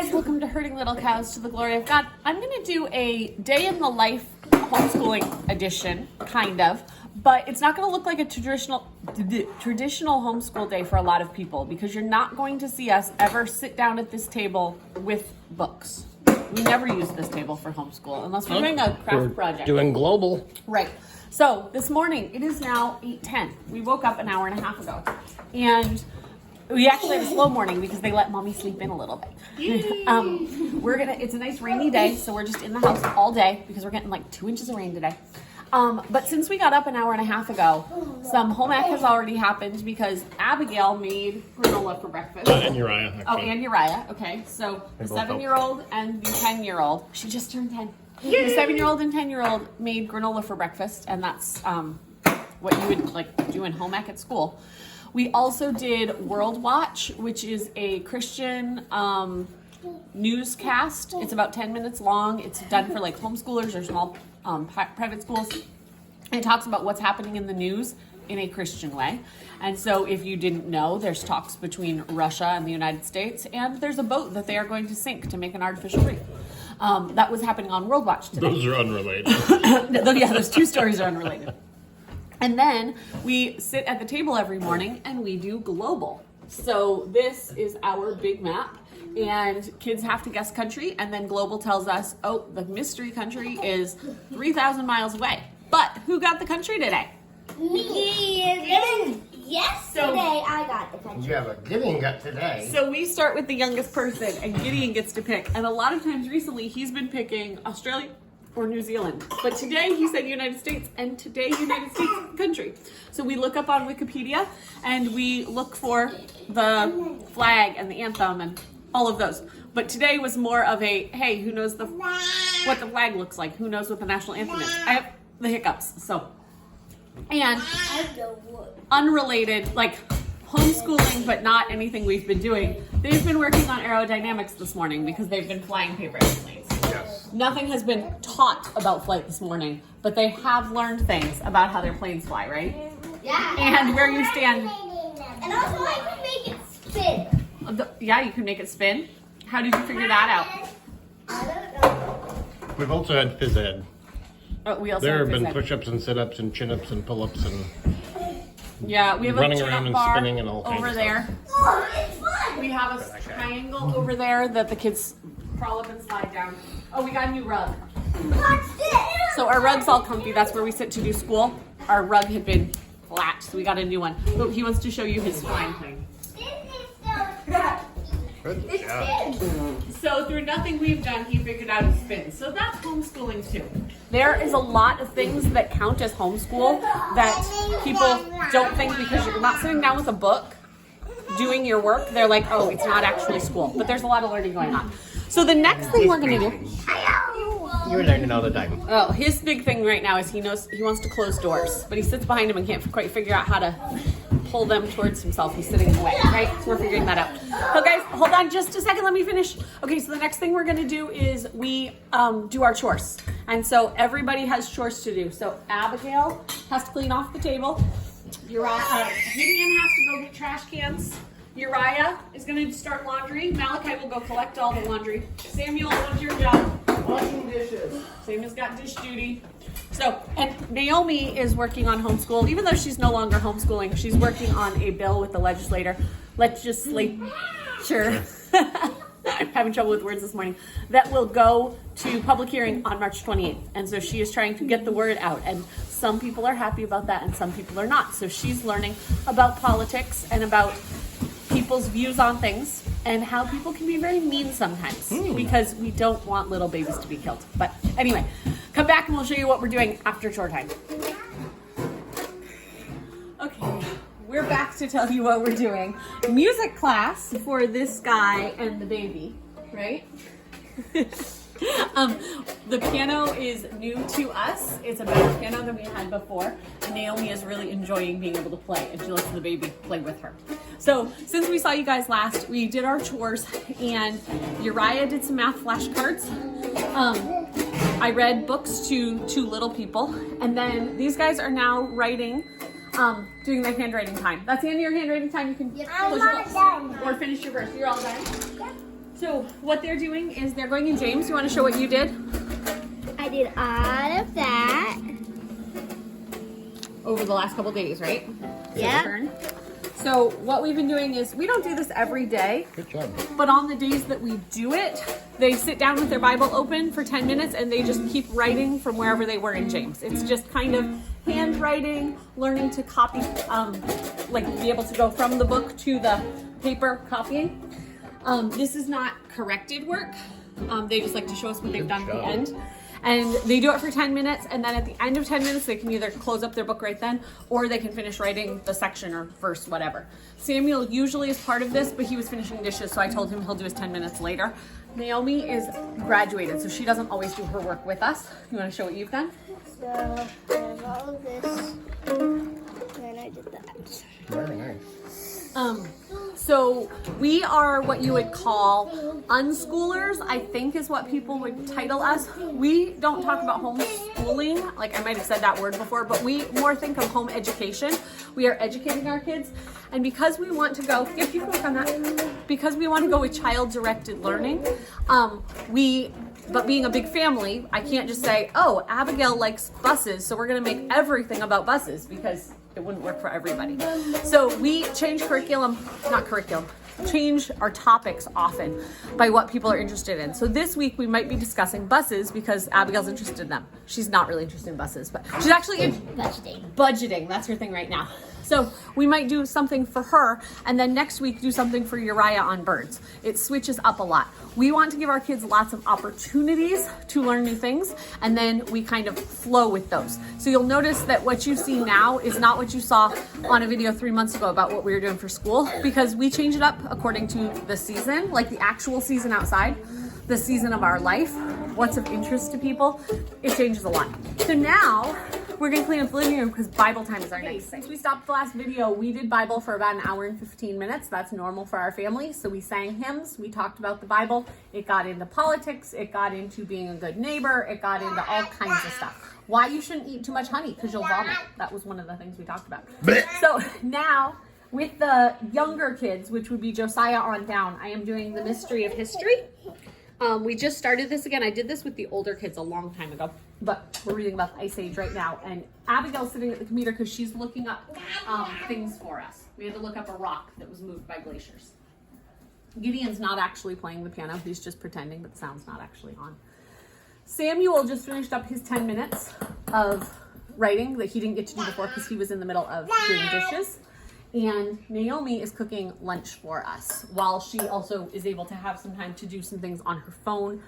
guys, welcome to Herding Little Cows to the Glory of God. I'm going to do a day in the life homeschooling edition, kind of, but it's not going to look like a traditional homeschool day for a lot of people because you're not going to see us ever sit down at this table with books. We never use this table for homeschool unless we're doing a craft project. Doing global. Right. So this morning, it is now 8:10. We woke up an hour and a half ago. And we actually had a slow morning because they let mommy sleep in a little bit. It's a nice rainy day, so we're just in the house all day because we're getting like 2 inches of rain today. But since we got up an hour and a half ago, some home ec has already happened because Abigail made granola for breakfast. And Uriah. Actually. Oh, and Uriah. Okay, so the 7-year-old and the 10-year-old. She just turned 10. The 7-year-old and 10-year-old made granola for breakfast, and that's what you would like do in home ec at school. We also did World Watch, which is a Christian newscast. It's about 10 minutes long. It's done for like homeschoolers or small private schools. And it talks about what's happening in the news in a Christian way. And so if you didn't know, there's talks between Russia and the United States, and there's a boat that they are going to sink to make an artificial reef. That was happening on World Watch today. Those are unrelated. Yeah, those two stories are unrelated. And then we sit at the table every morning and we do global. So this is our big map and kids have to guess country, and then global tells us, oh, the mystery country is 3,000 miles away. But who got the country today? Me. Yesterday I got the country. You have a Gideon got today. So we start with the youngest person and Gideon gets to pick. And a lot of times recently he's been picking Australia or New Zealand. But today he said United States, and today United States country. So we look up on Wikipedia and we look for the flag and the anthem and all of those. But today was more of a, hey, who knows what the flag looks like? Who knows what the national anthem is? I have the hiccups, so. And unrelated, like homeschooling, but not anything we've been doing. They've been working on aerodynamics this morning because they've been flying paper airplanes. Yes. Nothing has been taught about flight this morning, but they have learned things about how their planes fly, right? Yeah. And where you stand. And also I can make it spin. Yeah, you can make it spin. How did you figure that out? I don't know. We've also had phys ed. Oh, we also There have phys been ed. push-ups and sit-ups and chin-ups and pull-ups and Yeah, we have running a around chin-up and bar spinning and all kinds over of there. Oh, it's fun. We have a triangle over there that the kids crawl up and slide down. Oh, we got a new rug. What's this? So our rug's all comfy. That's where we sit to do school. Our rug had been flat, so we got a new one. But he wants to show you his flying plane. This is so Good It job. spins. So through nothing we've done, he figured out a spin. So that's homeschooling too. There is a lot of things that count as homeschool that people don't think because you're not sitting down with a book doing your work. They're like, oh, it's not actually school. But there's a lot of learning going on. So the next thing we're going to do. You were learning all the time. Oh, his big thing right now is he wants to close doors, but he sits behind him and can't quite figure out how to pull them towards himself. He's sitting in the way, right? So we're figuring that out. So guys, hold on just a second. Let me finish. Okay, so the next thing we're gonna do is we do our chores. And so everybody has chores to do. So Abigail has to clean off the table. Gideon has to go get trash cans. Uriah is gonna start laundry. Malachi will go collect all the laundry. Samuel, what's your job? Washing dishes. Samuel's got dish duty. So, and Naomi is working on homeschool. Even though she's no longer homeschooling, she's working on a bill with the legislature. I'm having trouble with words this morning. That will go to public hearing on March 28th. And so she is trying to get the word out. And some people are happy about that and some people are not. So she's learning about politics and about people's views on things and how people can be very mean sometimes because we don't want little babies to be killed. But anyway, come back and we'll show you what we're doing after chore time. Okay, we're back to tell you what we're doing. Music class for this guy and the baby, right? The piano is new to us. It's a better piano than we had before. And Naomi is really enjoying being able to play, and she lets the baby play with her. So since we saw you guys last, we did our chores, and Uriah did some math flashcards. I read books to two little people, and then these guys are now writing, doing their handwriting time. That's the end of your handwriting time. You can close your books or finish your verse. You're all done. So what they're doing is they're going in James. You want to show what you did? I did all of that. Over the last couple days, right? Yeah. Turn. So what we've been doing is, we don't do this every day, Good job. but on the days that we do it, they sit down with their Bible open for 10 minutes and they just keep writing from wherever they were in James. It's just kind of handwriting, learning to copy, like be able to go from the book to the paper copying. This is not corrected work. They just like to show us what they've done at the end. And they do it for 10 minutes, and then at the end of 10 minutes, they can either close up their book right then, or they can finish writing the section or verse, whatever. Samuel usually is part of this, but he was finishing dishes, so I told him he'll do his 10 minutes later. Naomi is graduated, so she doesn't always do her work with us. You want to show what you've done? So I have all of this, and I did that. Very nice. So we are what you would call unschoolers, I think is what people would title us. We don't talk about homeschooling, like I might have said that word before, but we more think of home education. We are educating our kids, and because we want to go, if you can work on that, because we want to go with child-directed learning, but being a big family, I can't just say, oh, Abigail likes buses, so we're gonna make everything about buses, because it wouldn't work for everybody. So we change change our topics often by what people are interested in. So this week we might be discussing buses because Abigail's interested in them. She's not really interested in buses, but she's actually in budgeting. That's her thing right now. So we might do something for her, and then next week do something for Uriah on birds. It switches up a lot. We want to give our kids lots of opportunities to learn new things, and then we kind of flow with those. So you'll notice that what you see now is not what you saw on a video 3 months ago about what we were doing for school, because we change it up according to the season, like the actual season outside, the season of our life, what's of interest to people. It changes a lot. So now we're gonna clean up the living room because Bible time is our next thing. Since we stopped the last video, we did Bible for about an hour and 15 minutes. That's normal for our family. So we sang hymns, we talked about the Bible. It got into politics, it got into being a good neighbor, it got into all kinds of stuff. Why you shouldn't eat too much honey, because you'll vomit. That was one of the things we talked about. So now, with the younger kids, which would be Josiah on down, I am doing the mystery of history. We just started this again. I did this with the older kids a long time ago, but we're reading about the Ice Age right now. And Abigail's sitting at the computer because she's looking up things for us. We had to look up a rock that was moved by glaciers. Gideon's not actually playing the piano. He's just pretending, but the sound's not actually on. Samuel just finished up his 10 minutes of writing that he didn't get to do before because he was in the middle of doing dishes. And Naomi is cooking lunch for us while she also is able to have some time to do some things on her phone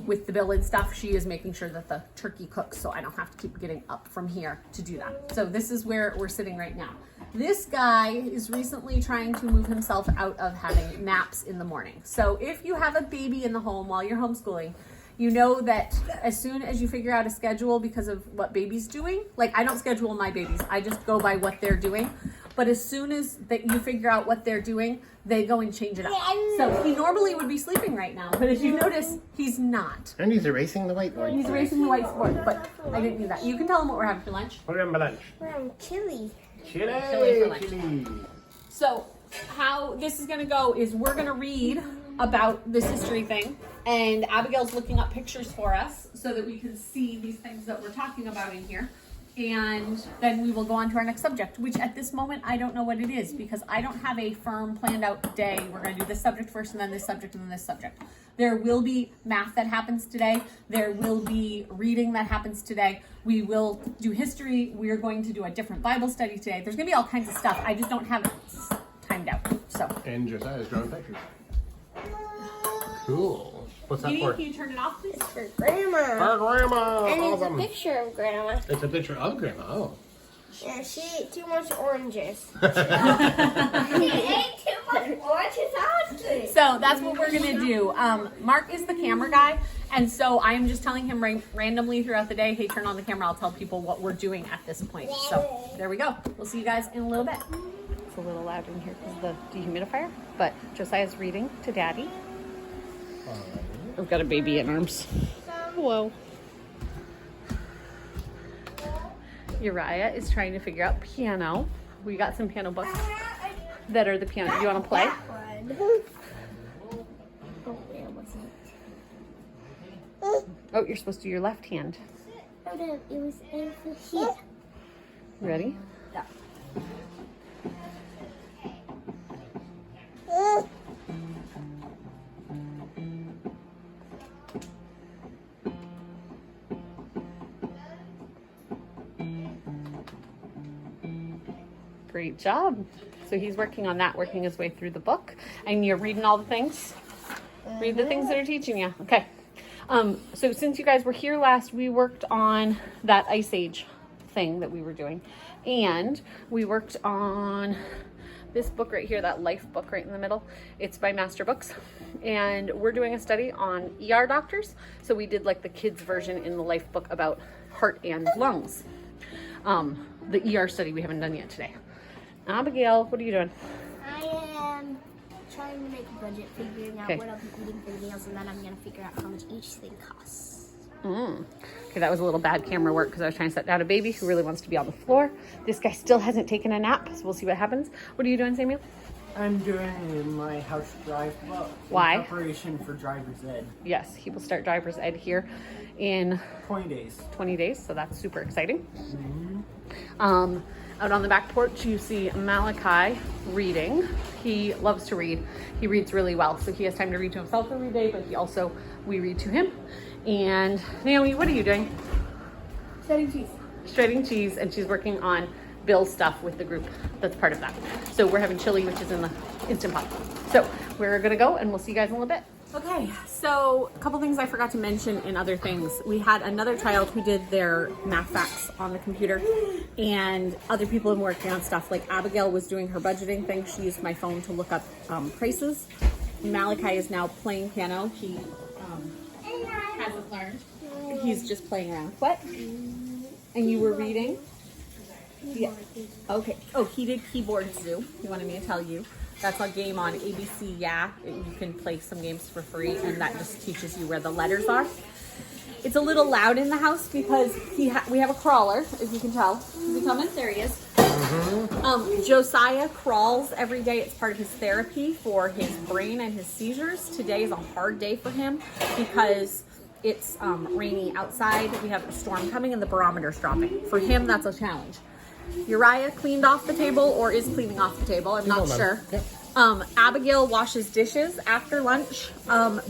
with the bill and stuff. She is making sure that the turkey cooks so I don't have to keep getting up from here to do that. So this is where we're sitting right now. This guy is recently trying to move himself out of having naps in the morning. So if you have a baby in the home while you're homeschooling, you know that as soon as you figure out a schedule because of what baby's doing, like I don't schedule my babies, I just go by what they're doing. But as soon as that you figure out what they're doing, they go and change it up. So he normally would be sleeping right now, but as you notice, he's not. And he's erasing the whiteboard. He's erasing the whiteboard, but I didn't do that. You can tell him what we're having for lunch. What are you having for lunch? We're having chili. Chili for lunch. Chili. So how this is gonna go is we're gonna read about this history thing, and Abigail's looking up pictures for us so that we can see these things that we're talking about in here. And then we will go on to our next subject, which at this moment, I don't know what it is because I don't have a firm planned out day. We're gonna do this subject first and then this subject and then this subject. There will be math that happens today. There will be reading that happens today. We will do history. We're going to do a different Bible study today. There's gonna be all kinds of stuff. I just don't have it timed out, so. And Josiah's drawing pictures. Cool. What's that Edie, for? can you turn it off, please? It's for Grandma. For Grandma. And it's Awesome. a picture of Grandma. It's a picture of Grandma. Oh. Yeah, she ate too much oranges. He ate too much oranges. So that's what we're gonna do. Mark is the camera guy, and so I'm just telling him randomly throughout the day, hey, turn on the camera. I'll tell people what we're doing at this point. So there we go. We'll see you guys in a little bit. It's a little loud in here because of the dehumidifier, but Josiah's reading to Daddy. I've got a baby in arms. Whoa. Uriah is trying to figure out piano. We got some piano books that are the piano. Do you want to play? Oh, yeah. Oh, you're supposed to do your left hand. Oh no, it was over here. Ready? Yeah. Great job. So he's working on that, working his way through the book. And you're reading all the things? Read the things that are teaching you. Okay. So since you guys were here last, we worked on that Ice Age thing that we were doing. And we worked on this book right here, that life book right in the middle. It's by Master Books. And we're doing a study on ER doctors. So we did like the kids version in the life book about heart and lungs. The ER study we haven't done yet today. Abigail, what are you doing? I am trying to make a budget, figuring out what I'll be eating for the meals, and then I'm going to figure out how much each thing costs. Okay, that was a little bad camera work because I was trying to set down a baby who really wants to be on the floor. This guy still hasn't taken a nap, so we'll see what happens. What are you doing, Samuel? I'm doing my house drive book. Why? In preparation for driver's ed. Yes, he will start driver's ed here in 20 days. 20 days, so that's super exciting. Out on the back porch, you see Malachi reading. He loves to read. He reads really well, so he has time to read to himself every day, but we read to him. And Naomi, what are you doing? Shredding cheese. Shredding cheese, and she's working on Bill's stuff with the group that's part of that. So we're having chili, which is in the Instant Pot. So we're gonna go, and we'll see you guys in a little bit. Okay, so a couple things I forgot to mention in other things. We had another child who did their math facts on the computer, and other people have been working on stuff. Like Abigail was doing her budgeting thing. She used my phone to look up prices. Malachi is now playing piano. He hasn't learned. He's just playing around. What? And you were reading? Yeah. Okay. Oh, he did Keyboard Zoo. He wanted me to tell you. That's a game on ABC. Yeah, you can play some games for free, and that just teaches you where the letters are. It's a little loud in the house because we have a crawler, as you can tell. Is he coming? There he is. Josiah crawls every day. It's part of his therapy for his brain and his seizures. Today is a hard day for him because it's rainy outside. We have a storm coming and the barometer's dropping. For him, that's a challenge. Uriah cleaned off the table or is cleaning off the table. I'm not sure. Yep. Abigail washes dishes after lunch.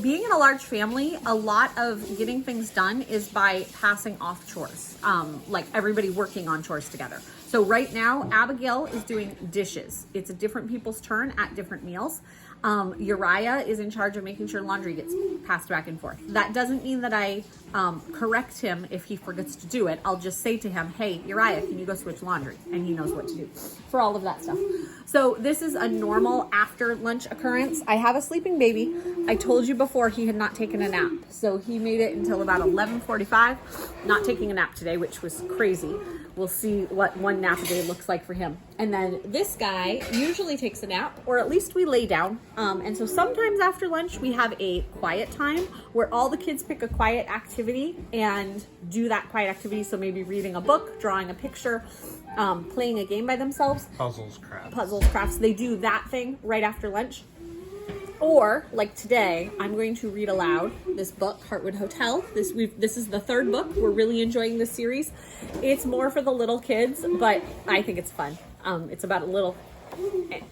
Being in a large family, a lot of getting things done is by passing off chores, like everybody working on chores together. So right now, Abigail is doing dishes. It's different people's turn at different meals. Uriah is in charge of making sure laundry gets passed back and forth. That doesn't mean that I correct him if he forgets to do it. I'll just say to him, hey, Uriah, can you go switch laundry? And he knows what to do for all of that stuff. So this is a normal after lunch occurrence. I have a sleeping baby. I told you before he had not taken a nap. So he made it until about 11:45, not taking a nap today, which was crazy. We'll see what one nap a day looks like for him. And then this guy usually takes a nap, or at least we lay down. And so sometimes after lunch, we have a quiet time where all the kids pick a quiet activity and do that quiet activity. So maybe reading a book, drawing a picture, playing a game by themselves. Puzzles, Crafts. They do that thing right after lunch. Or, like today, I'm going to read aloud this book, Heartwood Hotel. This is the third book. We're really enjoying this series. It's more for the little kids, but I think it's fun. It's about little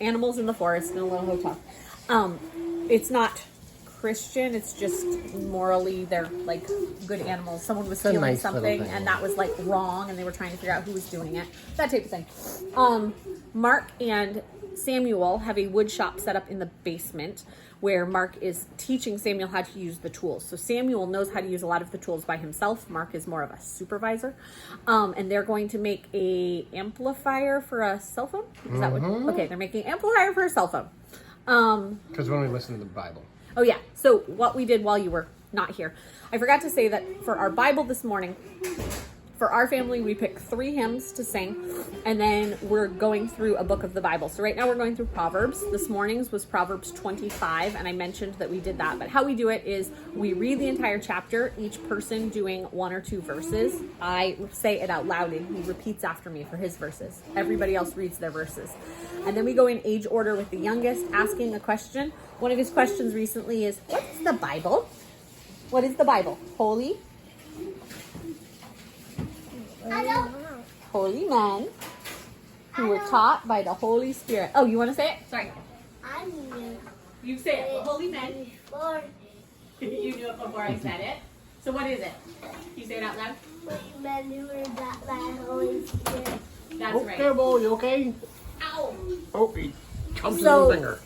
animals in the forest in a little hotel. It's not Christian. It's just morally they're like good animals. Someone was stealing nice something and that was like wrong, and they were trying to figure out who was doing it. That type of thing. Mark and Samuel have a wood shop set up in the basement where Mark is teaching Samuel how to use the tools. So Samuel knows how to use a lot of the tools by himself. Mark is more of a supervisor. And they're going to make a amplifier for a cell phone. Is that what? Okay, they're making an amplifier for a cell phone. Because when we listen to the Bible. Oh yeah, so what we did while you were not here. I forgot to say that for our Bible this morning, For our family, we pick 3 hymns to sing, and then we're going through a book of the Bible. So right now we're going through Proverbs. This morning's was Proverbs 25, and I mentioned that we did that. But how we do it is we read the entire chapter, each person doing 1 or 2 verses. I say it out loud, and he repeats after me for his verses. Everybody else reads their verses. And then we go in age order with the youngest, asking a question. One of his questions recently is, what is the Bible? What is the Bible? Holy? Holy men who were taught by the Holy Spirit. Oh, you want to say it? Sorry. I knew You say it. Holy men. before You knew it before I said it. So what is it? You say it out loud? men who were taught by the Holy Spirit. That's right. Okay, boy, you okay? Ow. Oh, he chomps his So- little finger.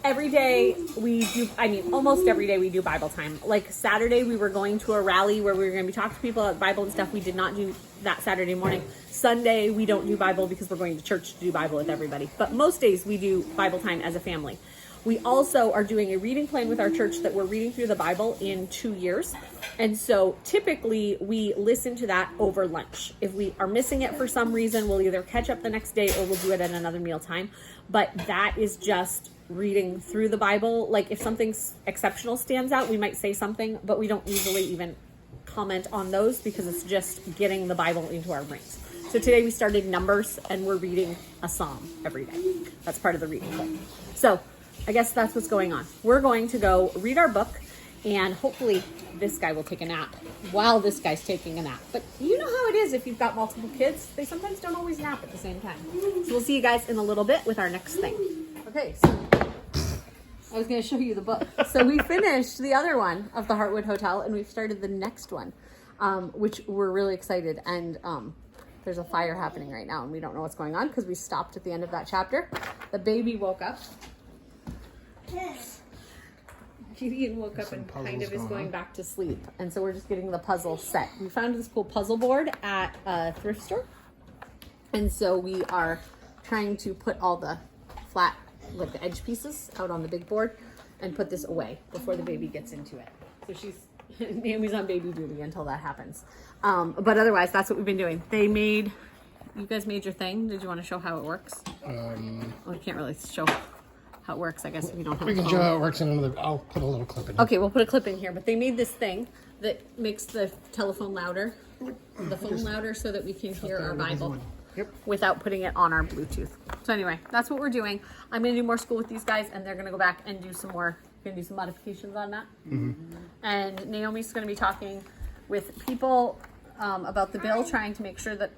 Every day we do, almost every day we do Bible time. Like Saturday, we were going to a rally where we were going to be talking to people about Bible and stuff. We did not do that Saturday morning. Sunday, we don't do Bible because we're going to church to do Bible with everybody. But most days we do Bible time as a family. We also are doing a reading plan with our church that we're reading through the Bible in 2 years. And so typically we listen to that over lunch. If we are missing it for some reason, we'll either catch up the next day or we'll do it at another meal time. But that is just reading through the Bible. Like if something exceptional stands out, we might say something, but we don't usually even comment on those because it's just getting the Bible into our brains. So today we started Numbers and we're reading a psalm every day. That's part of the reading plan. So I guess that's what's going on. We're going to go read our book and hopefully this guy will take a nap while this guy's taking a nap. But you know how it is if you've got multiple kids. They sometimes don't always nap at the same time. So we'll see you guys in a little bit with our next thing. Okay, so I was going to show you the book. So we finished the other one of the Heartwood Hotel and we've started the next one, which we're really excited. And there's a fire happening right now and we don't know what's going on because we stopped at the end of that chapter. The baby woke up. Gideon woke up and kind of is going back to sleep. And so we're just getting the puzzle set. We found this cool puzzle board at a thrift store. And so we are trying to put all the flat, like the edge pieces out on the big board and put this away before the baby gets into it. So Naomi's on baby duty until that happens. But otherwise, that's what we've been doing. You guys made your thing. Did you want to show how it works? We can't really show how it works, I guess, if you don't have We a can phone. show how it works in another. I'll put a little clip in. Okay, we'll put a clip in here, but they made this thing that makes the telephone louder, the phone louder, so that we can hear our Bible without putting it on our Bluetooth. So anyway, that's what we're doing. I'm going to do more school with these guys, and they're going to go back and do some more, going to do some modifications on that. And Naomi's going to be talking with people about the bill, trying to make sure that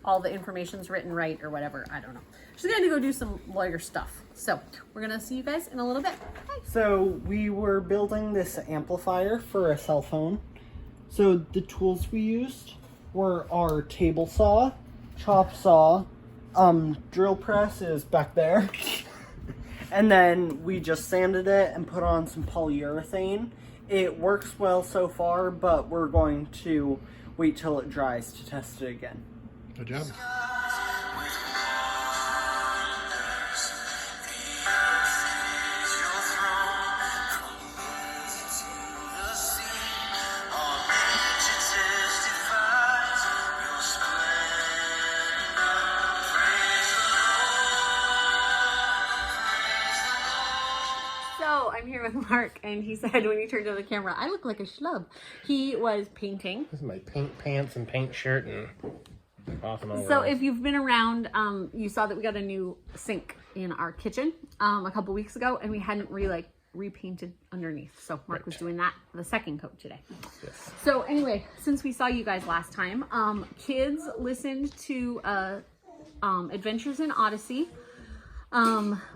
all the information's written right or whatever. I don't know. She's going to go do some lawyer stuff. So we're going to see you guys in a little bit. Bye. So we were building this amplifier for a cell phone. So the tools we used were our table saw, chop saw, drill press is back there. And then we just sanded it and put on some polyurethane. It works well so far, but we're going to wait till it dries to test it again. Good job. So I'm here with Mark, and he said when he turned to the camera, I look like a schlub. He was painting. This is my paint pants and paint shirt and off and all. So if you've been around, you saw that we got a new sink in our kitchen a couple weeks ago, and we hadn't repainted underneath. So Mark was doing that, the second coat today. Yes. So anyway, since we saw you guys last time, kids listened to Adventures in Odyssey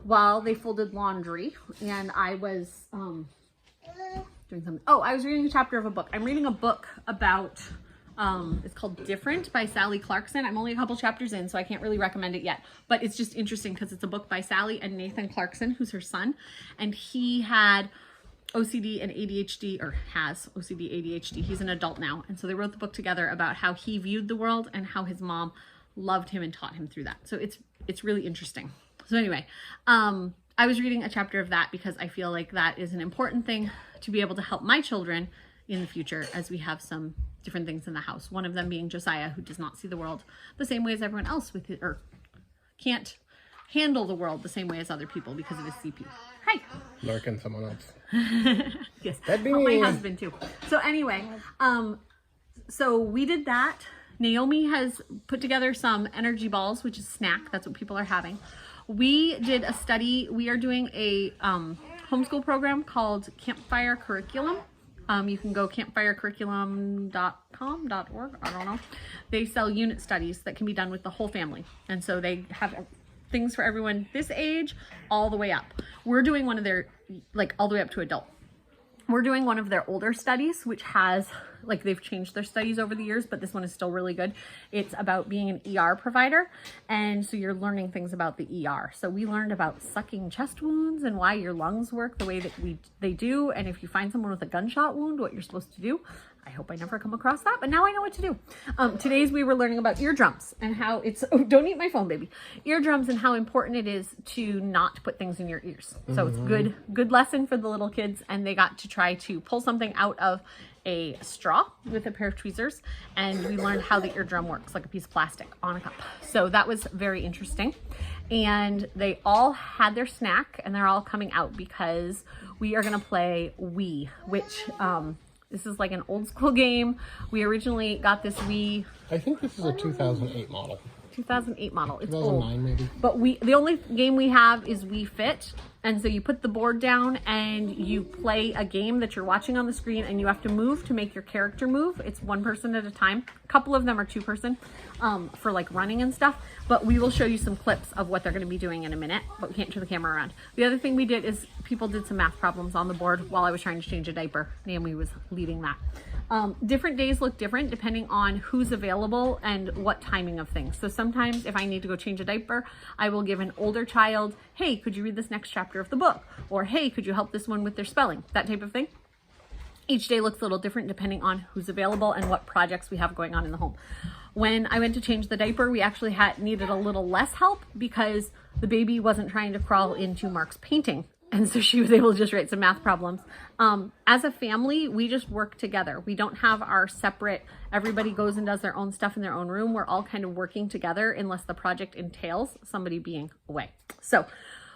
while they folded laundry, and I was doing something. Oh, I was reading a chapter of a book. I'm reading a book about it's called Different by Sally Clarkson. I'm only a couple chapters in, so I can't really recommend it yet, but it's just interesting because it's a book by Sally and Nathan Clarkson, who's her son, and he had OCD and ADHD, or has OCD, ADHD. He's an adult now, and so they wrote the book together about how he viewed the world and how his mom loved him and taught him through that. So it's really interesting. So anyway, I was reading a chapter of that because I feel like that is an important thing to be able to help my children in the future as we have some different things in the house. One of them being Josiah, who does not see the world the same way as everyone else with it, or can't handle the world the same way as other people because of his CP. Hi. Lurking someone else. Yes. That'd be my me. husband too. So anyway, so we did that. Naomi has put together some energy balls, which is snack. That's what people are having. We did a study. We are doing a homeschool program called Campfire Curriculum. You can go campfirecurriculum.com.org. I don't know. They sell unit studies that can be done with the whole family. And so they have things for everyone this age all the way up. We're doing one of their, like, all the way up to adult. We're doing one of their older studies, which has, like, they've changed their studies over the years, but this one is still really good. It's about being an ER provider. And so you're learning things about the ER. So we learned about sucking chest wounds and why your lungs work the way that they do. And if you find someone with a gunshot wound, what you're supposed to do. I hope I never come across that, but now I know what to do. Today's we were learning about eardrums and how it's, oh, don't eat my phone, baby. Eardrums and how important it is to not put things in your ears. So it's good lesson for the little kids, and they got to try to pull something out of a straw with a pair of tweezers, and we learned how the eardrum works, like a piece of plastic on a cup. So that was very interesting. And they all had their snack, and they're all coming out because we are gonna play Wii, which, this is like an old school game. We originally got this Wii. I think this is a 2008 model. 2008 model. It's 2009 old. maybe. But the only game we have is Wii Fit. And so you put the board down and you play a game that you're watching on the screen, and you have to move to make your character move. It's one person at a time. A couple of them are two person for like running and stuff. But we will show you some clips of what they're going to be doing in a minute, but we can't turn the camera around. The other thing we did is people did some math problems on the board while I was trying to change a diaper. Naomi was leading that. Different days look different depending on who's available and what timing of things. So sometimes if I need to go change a diaper, I will give an older child, hey, could you read this next chapter of the book? Or hey, could you help this one with their spelling? That type of thing. Each day looks a little different depending on who's available and what projects we have going on in the home. When I went to change the diaper, we actually needed a little less help because the baby wasn't trying to crawl into Mark's painting. And so she was able to just write some math problems. As a family, we just work together. We don't have our separate, everybody goes and does their own stuff in their own room. We're all kind of working together unless the project entails somebody being away. So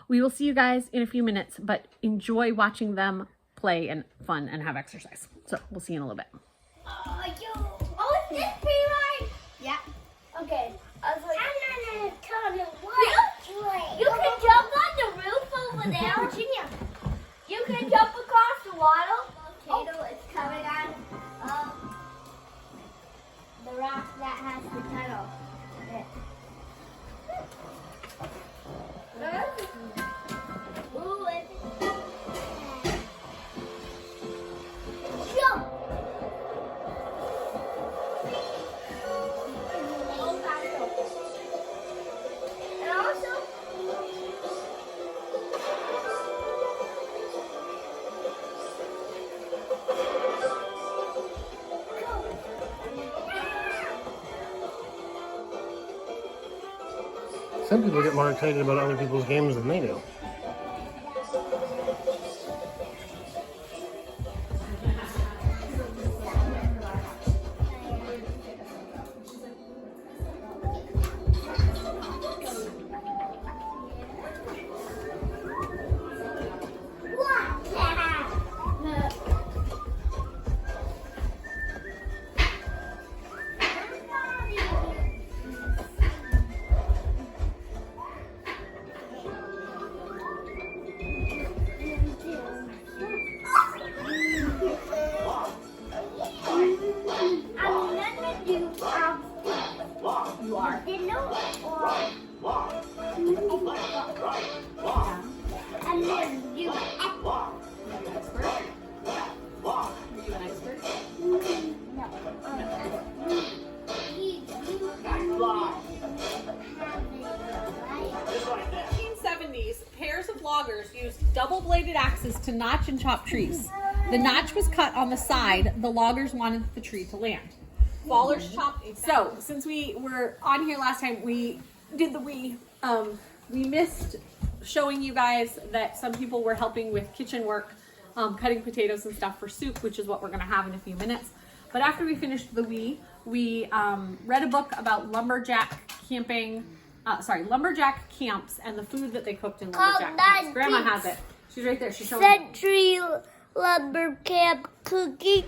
we will see you guys in a few minutes, but enjoy watching them play and fun and have exercise. So we'll see you in a little bit. Oh, is this pre-ride? Yeah. Okay. I was like, you can jump on the roof over there. Virginia. You can jump across the water. Potato is coming on the rock that has the tunnel. Ooh, jump! And also, Some people get more excited about other people's games than they do. Used double-bladed axes to notch and chop trees. The notch was cut on the side. The loggers wanted the tree to land. Fallers chopped. So, since we were on here last time, we did the we missed showing you guys that some people were helping with kitchen work, cutting potatoes and stuff for soup, which is what we're going to have in a few minutes. But after we finished the we read a book about lumberjack camps and the food that they cooked in lumberjack camps. Grandma has it. She's right there. She's showing it. Century Lumber Camp cooking.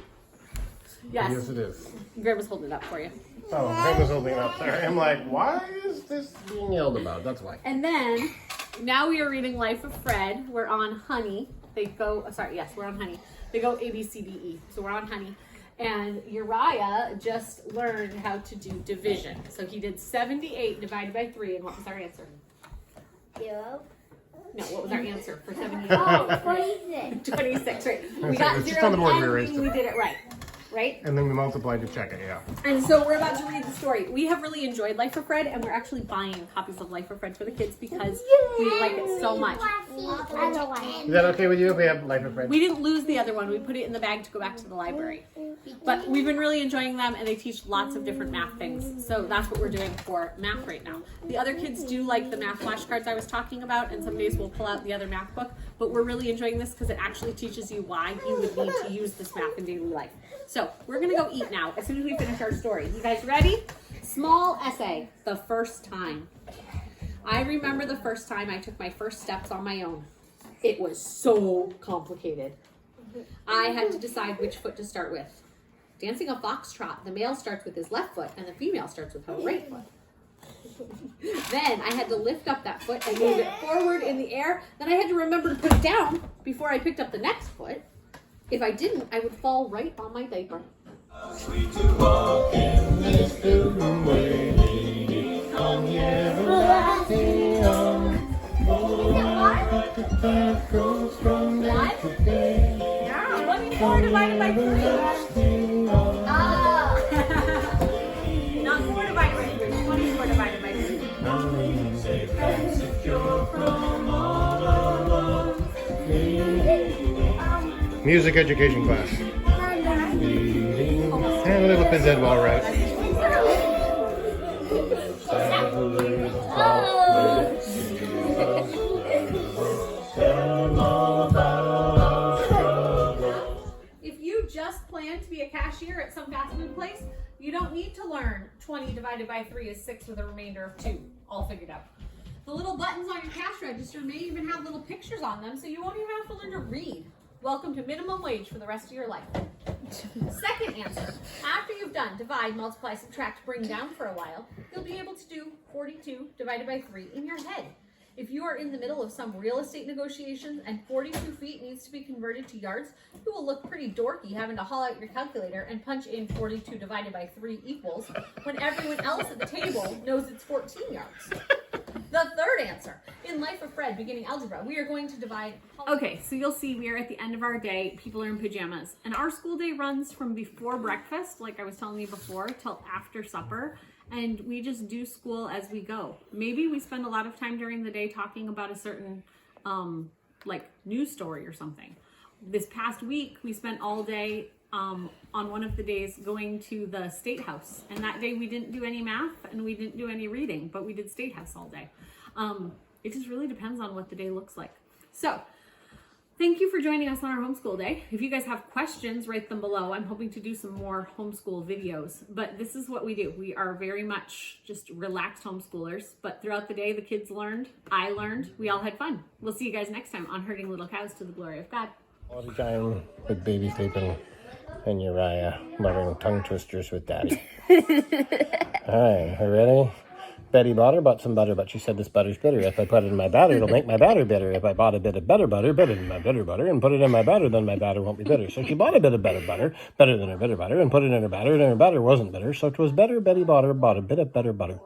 Yes, it is. Grandma's holding it up for you. Oh, Grandma's holding it up there. I'm like, why is this being yelled about? That's why. And then, now we are reading Life of Fred. We're on Honey. We're on Honey. They go A, B, C, D, E. So we're on Honey. And Uriah just learned how to do division. So he did 78 divided by 3. And what was our answer? 0. No, what was our answer for 78? Oh, 26. 26, right. We It's got just 0 on the board, we and erased we it. did it right. Right? And then we multiplied to check it, yeah. And so we're about to read the story. We have really enjoyed Life of Fred, and we're actually buying copies of Life of Fred for the kids because we like it so much. Is that okay with you if we have Life of Fred? We didn't lose the other one. We put it in the bag to go back to the library. But we've been really enjoying them, and they teach lots of different math things. So that's what we're doing for math right now. The other kids do like the math flashcards I was talking about, and some days we'll pull out the other math book. But we're really enjoying this because it actually teaches you why you would need to use this math in daily life. So we're going to go eat now as soon as we finish our story. You guys ready? Small essay, the first time. I remember the first time I took my first steps on my own. It was so complicated. I had to decide which foot to start with. Dancing a foxtrot, the male starts with his left foot and the female starts with her right foot. Then I had to lift up that foot and move it forward in the air. Then I had to remember to put it down before I picked up the next foot. If I didn't, I would fall right on my diaper. Yeah, 24 divided by 3. Not 4 divided by 3, 24 divided by 3. Music education class. And a little pizzazz ball, right? If you just plan to be a cashier at some fast food place, you don't need to learn 20 divided by 3 is 6 with a remainder of 2, all figured out. The little buttons on your cash register may even have little pictures on them, so you won't even have to learn to read. Welcome to minimum wage for the rest of your life. Second answer. After you've done divide, multiply, subtract, bring down for a while, you'll be able to do 42 divided by 3 in your head. If you are in the middle of some real estate negotiations and 42 feet needs to be converted to yards, you will look pretty dorky having to haul out your calculator and punch in 42 divided by 3 equals when everyone else at the table knows it's 14 yards. The third answer. In Life of Fred, beginning algebra, we are going to divide. Okay, so you'll see we are at the end of our day. People are in pajamas. And our school day runs from before breakfast, like I was telling you before, till after supper. And we just do school as we go. Maybe we spend a lot of time during the day talking about a certain, like, news story or something. This past week, we spent all day on one of the days going to the State House. And that day we didn't do any math and we didn't do any reading, but we did State House all day. It just really depends on what the day looks like. So, thank you for joining us on our homeschool day. If you guys have questions, write them below. I'm hoping to do some more homeschool videos, but this is what we do. We are very much just relaxed homeschoolers, but throughout the day, the kids learned, I learned, we all had fun. We'll see you guys next time on Herding Little Cows to the Glory of God. Quality time with baby sleeping and Uriah loving tongue twisters with daddy. Alright, are you ready? Betty bought some butter, but she said this butter's bitter. If I put it in my batter, it'll make my batter bitter. If I bought a bit of better butter, put it in my bitter butter, and put it in my batter, then my batter won't be bitter. So she bought a bit of better butter, better than her bitter butter, and put it in her batter, and her batter wasn't bitter. So 'twas better Betty bought a bit of better butter.